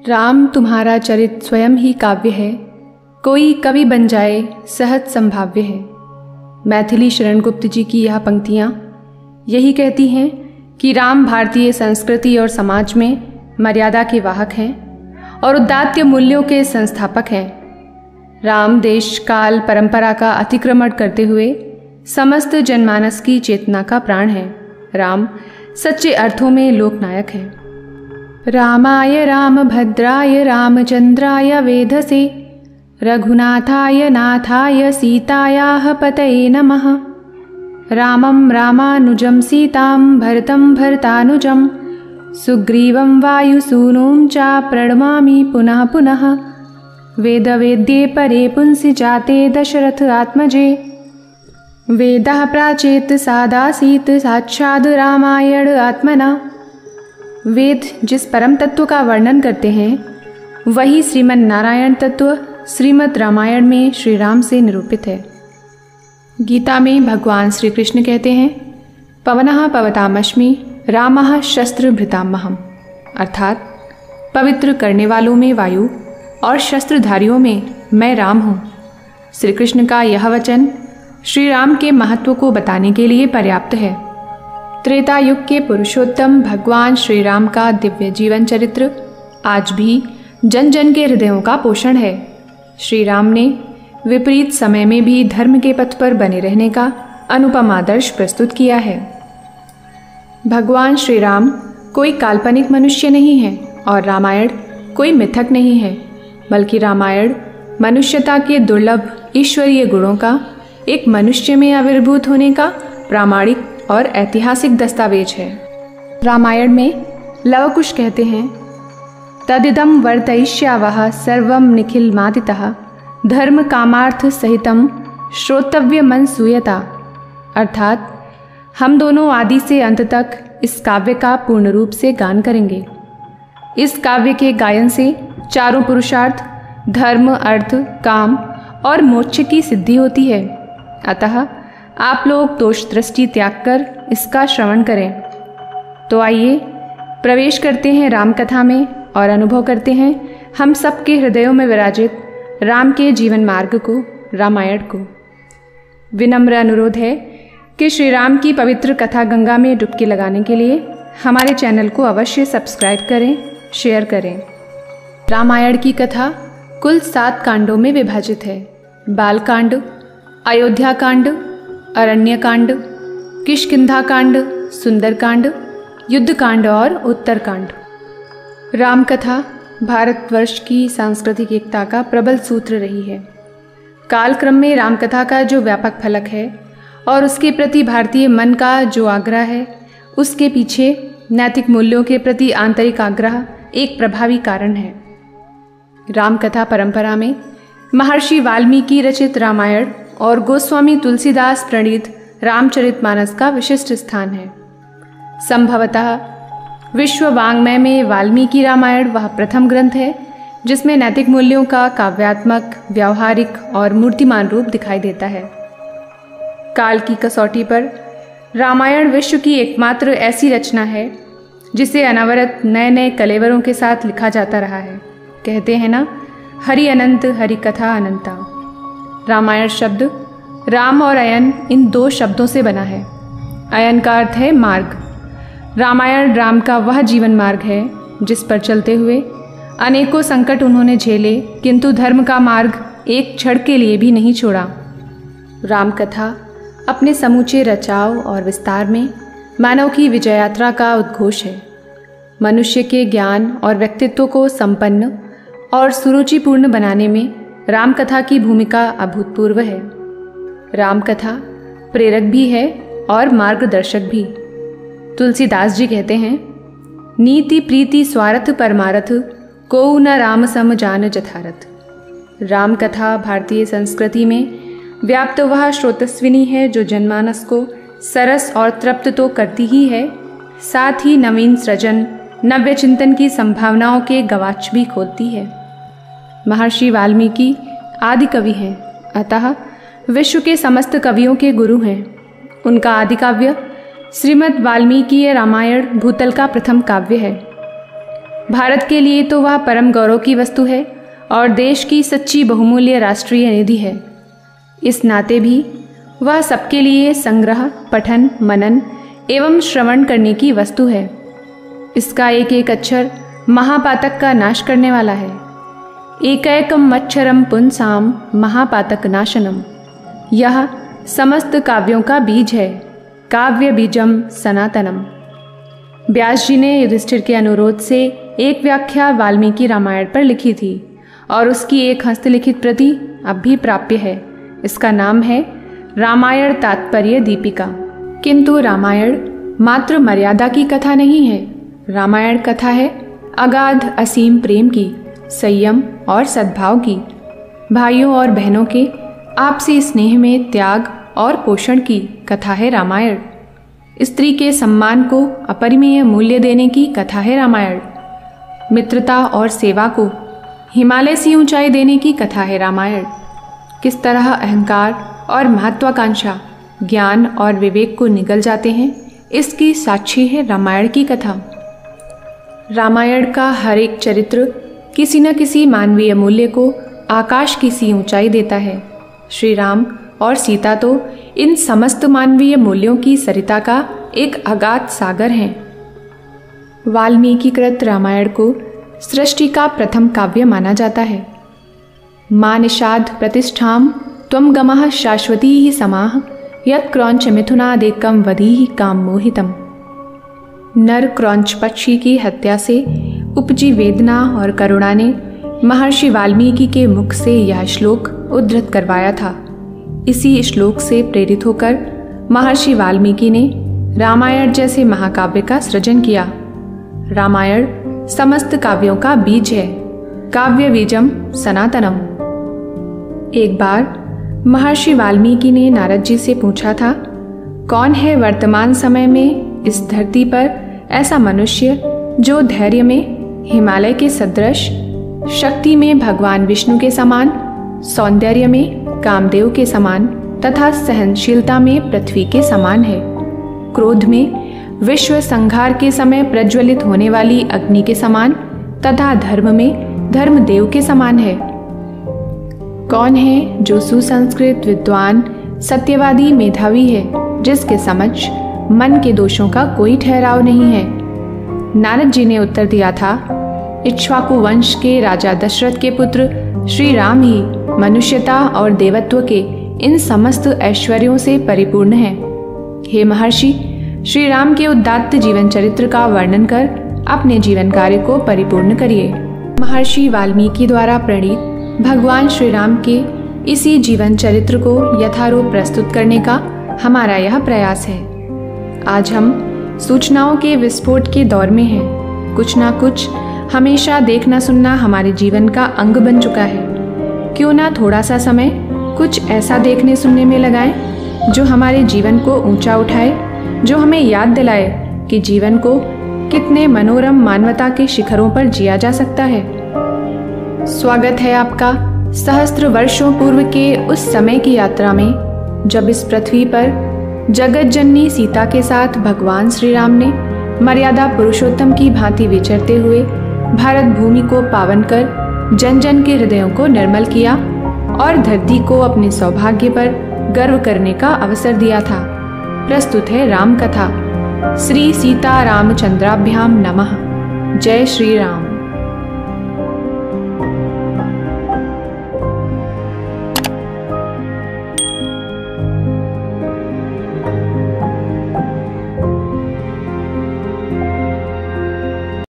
राम तुम्हारा चरित स्वयं ही काव्य है, कोई कवि बन जाए सहज संभाव्य है। मैथिली शरण गुप्त जी की यह पंक्तियाँ यही कहती हैं कि राम भारतीय संस्कृति और समाज में मर्यादा के वाहक हैं और उदात्त मूल्यों के संस्थापक हैं। राम देश काल परंपरा का अतिक्रमण करते हुए समस्त जनमानस की चेतना का प्राण है। राम सच्चे अर्थों में लोकनायक है। रामाय रामभद्राय रामचंद्राय वेधसे रघुनाथाय नाथाय सीतायाः पतये नमः। रामं रामानुजं सीतां भरतं भरतानुजं सुग्रीवं वायुसूनुं च प्रणमामि पुनः पुनः। वेदवेद्ये परे पुंसि जाते दशरथ आत्मजे वेदः प्राचेत सादासीत साक्षाद् रामायण आत्मना। वेद जिस परम तत्व का वर्णन करते हैं वही श्रीमन नारायण तत्व श्रीमद् रामायण में श्री राम से निरूपित है। गीता में भगवान श्री कृष्ण कहते हैं, पवनः पवतामस्मि रामः शस्त्रभृतामहम्, अर्थात पवित्र करने वालों में वायु और शस्त्रधारियों में मैं राम हूँ। श्री कृष्ण का यह वचन श्री राम के महत्व को बताने के लिए पर्याप्त है। त्रेता युग के पुरुषोत्तम भगवान श्री राम का दिव्य जीवन चरित्र आज भी जन जन के हृदयों का पोषण है। श्री राम ने विपरीत समय में भी धर्म के पथ पर बने रहने का अनुपम आदर्श प्रस्तुत किया है। भगवान श्री राम कोई काल्पनिक मनुष्य नहीं है और रामायण कोई मिथक नहीं है, बल्कि रामायण मनुष्यता के दुर्लभ ईश्वरीय गुणों का एक मनुष्य में आविर्भूत होने का प्रामाणिक और ऐतिहासिक दस्तावेज है। रामायण में लव कुश कहते हैं, तदिदं वर्तयिष्यावः सर्वं निखिलमादितः धर्म कामार्थ सहितं श्रोतव्य मन सूयता, अर्थात हम दोनों आदि से अंत तक इस काव्य का पूर्ण रूप से गान करेंगे। इस काव्य के गायन से चारों पुरुषार्थ धर्म, अर्थ, काम और मोक्ष की सिद्धि होती है। अतः आप लोग दोष दृष्टि त्याग कर इसका श्रवण करें। तो आइए प्रवेश करते हैं राम कथा में और अनुभव करते हैं हम सबके हृदयों में विराजित राम के जीवन मार्ग को, रामायण को। विनम्र अनुरोध है कि श्री राम की पवित्र कथा गंगा में डुबकी लगाने के लिए हमारे चैनल को अवश्य सब्सक्राइब करें, शेयर करें। रामायण की कथा कुल 7 कांडों में विभाजित है। बालकांड, अयोध्या कांड, अरण्य कांड, किष्किंधा कांड, सुंदरकांड, युद्ध कांड और उत्तरकांड। राम कथा भारतवर्ष की सांस्कृतिक एकता का प्रबल सूत्र रही है। कालक्रम में राम कथा का जो व्यापक फलक है और उसके प्रति भारतीय मन का जो आग्रह है, उसके पीछे नैतिक मूल्यों के प्रति आंतरिक आग्रह एक प्रभावी कारण है। राम कथा परंपरा में महर्षि वाल्मीकि रचित रामायण और गोस्वामी तुलसीदास प्रणीत रामचरितमानस का विशिष्ट स्थान है। संभवतः विश्व वाङ्मय में वाल्मीकि रामायण वह प्रथम ग्रंथ है जिसमें नैतिक मूल्यों का काव्यात्मक, व्यावहारिक और मूर्तिमान रूप दिखाई देता है। काल की कसौटी पर रामायण विश्व की एकमात्र ऐसी रचना है जिसे अनवरत नए नए कलेवरों के साथ लिखा जाता रहा है। कहते हैं ना, हरि अनंत हरि कथा अनंता। रामायण शब्द राम और अयन इन 2 शब्दों से बना है। अयन का अर्थ है मार्ग। रामायण राम का वह जीवन मार्ग है जिस पर चलते हुए अनेकों संकट उन्होंने झेले, किंतु धर्म का मार्ग एक क्षण के लिए भी नहीं छोड़ा। राम कथा अपने समूचे रचाव और विस्तार में मानव की विजय यात्रा का उद्घोष है। मनुष्य के ज्ञान और व्यक्तित्व को संपन्न और सुरुचिपूर्ण बनाने में राम कथा की भूमिका अभूतपूर्व है। राम कथा प्रेरक भी है और मार्गदर्शक भी। तुलसीदास जी कहते हैं, नीति प्रीति स्वार्थ परमारथ को न राम सम जान जथारथ। राम कथा भारतीय संस्कृति में व्याप्त वह स्रोतस्विनी है जो जनमानस को सरस और तृप्त तो करती ही है, साथ ही नवीन सृजन, नव्य चिंतन की संभावनाओं के गवाक्ष भी खोलती है। महर्षि वाल्मीकि आदि कवि हैं, अतः विश्व के समस्त कवियों के गुरु हैं। उनका आदि काव्य श्रीमद् वाल्मीकि रामायण भूतल का प्रथम काव्य है। भारत के लिए तो वह परम गौरव की वस्तु है और देश की सच्ची बहुमूल्य राष्ट्रीय निधि है। इस नाते भी वह सबके लिए संग्रह, पठन, मनन एवं श्रवण करने की वस्तु है। इसका एक एक अक्षर महापातक का नाश करने वाला है। एकैकम मच्छरम पुंसाम महापातक नाशनम। यह समस्त काव्यों का बीज है, काव्य बीजम सनातनम। व्यास जी ने युधिष्ठिर के अनुरोध से एक व्याख्या वाल्मीकि रामायण पर लिखी थी और उसकी एक हस्तलिखित प्रति अब भी प्राप्य है। इसका नाम है रामायण तात्पर्य दीपिका। किंतु रामायण मात्र मर्यादा की कथा नहीं है। रामायण कथा है अगाध असीम प्रेम की, संयम और सद्भाव की, भाइयों और बहनों के आपसी स्नेह में त्याग और पोषण की कथा है रामायण। स्त्री के सम्मान को अपरिमेय मूल्य देने की कथा है रामायण। मित्रता और सेवा को हिमालय सी ऊंचाई देने की कथा है रामायण। किस तरह अहंकार और महत्वाकांक्षा ज्ञान और विवेक को निगल जाते हैं, इसकी साक्षी है रामायण की कथा। रामायण का हर एक चरित्र किसी न किसी मानवीय मूल्य को आकाश की सी ऊंचाई देता है। श्री राम और सीता तो इन समस्त मानवीय मूल्यों की सरिता का एक अगाध सागर हैं। वाल्मीकिकृत रामायण को सृष्टि का प्रथम काव्य माना जाता है। मां निषाद प्रतिष्ठाम त्वं गमः शाश्वती ही समाह यत् क्रौंच मिथुनादेकम वधीहि काम मोहितम। नर क्रौंच पक्षी की हत्या से उपजी वेदना और करुणा ने महर्षि वाल्मीकि के मुख से यह श्लोक उद्धृत करवाया था। इसी श्लोक से प्रेरित होकर महर्षि वाल्मीकि ने रामायण जैसे महाकाव्य का सृजन किया। रामायण समस्त काव्यों का बीज है, काव्य बीजम सनातनम। एक बार महर्षि वाल्मीकि ने नारद जी से पूछा था, कौन है वर्तमान समय में इस धरती पर ऐसा मनुष्य जो धैर्य में हिमालय के सदृश, शक्ति में भगवान विष्णु के समान, सौंदर्य में कामदेव के समान तथा सहनशीलता में पृथ्वी के समान है, क्रोध में विश्व संहार के समय प्रज्वलित होने वाली अग्नि के समान तथा धर्म में धर्मदेव के समान है। कौन है जो सुसंस्कृत, विद्वान, सत्यवादी, मेधावी है, जिसके समक्ष मन के दोषों का कोई ठहराव नहीं है। नारद जी ने उत्तर दिया था, इक्ष्वाकु वंश के राजा दशरथ के पुत्र श्री राम ही मनुष्यता और देवत्व के इन समस्त ऐश्वर्यों से परिपूर्ण है। हे महर्षि, श्री राम के उदात्त जीवन चरित्र का वर्णन कर अपने जीवन कार्य को परिपूर्ण करिए। महर्षि वाल्मीकि द्वारा प्रणीत भगवान श्री राम के इसी जीवन चरित्र को यथारूप प्रस्तुत करने का हमारा यह प्रयास है। आज हम सूचनाओं के विस्फोट के दौर में हैं। कुछ ना कुछ हमेशा देखना सुनना हमारे जीवन का अंग बन चुका है। क्यों ना थोड़ा सा समय कुछ ऐसा देखने सुनने में लगाएं जो हमारे जीवन को ऊंचा उठाए, जो हमें याद दिलाए कि जीवन को कितने मनोरम मानवता के शिखरों पर जिया जा सकता है। स्वागत है आपका सहस्त्र वर्षों पूर्व के उस समय की यात्रा में, जब इस पृथ्वी पर जगत जननी सीता के साथ भगवान श्री राम ने मर्यादा पुरुषोत्तम की भांति विचरते हुए भारत भूमि को पावन कर जन जन के हृदयों को निर्मल किया और धरती को अपने सौभाग्य पर गर्व करने का अवसर दिया था। प्रस्तुत है राम कथा। श्री सीता रामचंद्राभ्याम नमः। जय श्री राम।